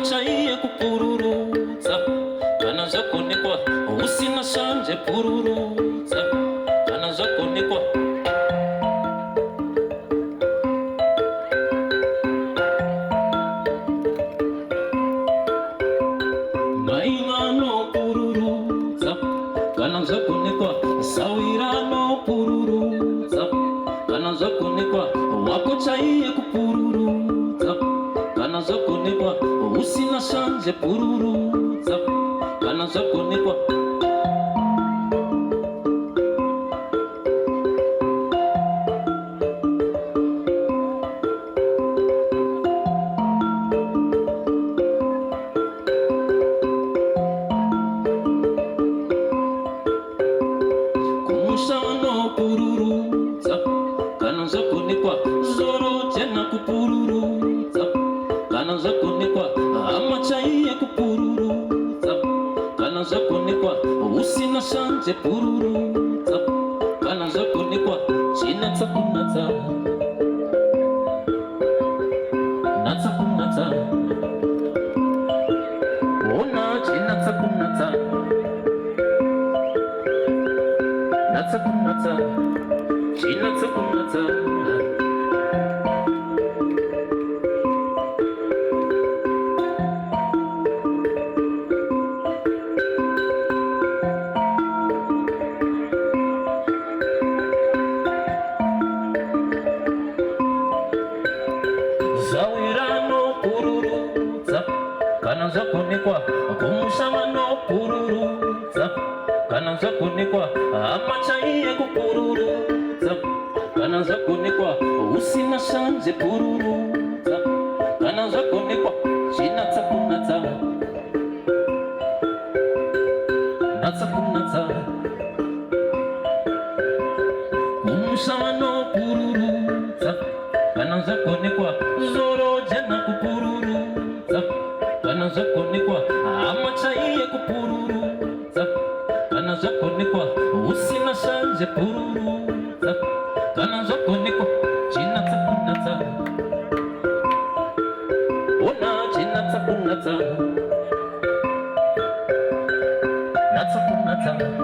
amachaiye kupururudza kana zvakonekwa usina shanje pururudza kana zvakonekwa mai vanopururudza kana zvakonekwa sawira anopururudza kana zvakonekwa wako chaiye kupururudza kana zvakonekwa usina shanje pururudza kana zvakonekwa kumusha vanopururudza kana zvakonekwa zoro jena kupururudza kana zvakonekwa hama chaiye kupururudza kana zvakonekwa usina shanje pururudza kana zvakonekwa chinatsa kunatsa natsa kunatsa ona chinatsa kunatsa natsa kunatsa chinatsa kunatsa zawira anopururudza kana zvakonekwa kumusha vanopururudza kana zvakonekwa hama chaiye kupururudza kana zvakonekwa usina shanje pururudza kana zvakonekwa chinatsa kunatsa natsa kunatsa kumusha vanopururudza kana zvakonekwa zoro jena kupururudza kana zvakonekwa hama chaiye kupururudza kana zvakonekwa usina shanje pururudza kana zvakonekwa chinatsa kunatsa ona chinatsa kunatsa natsa kunatsa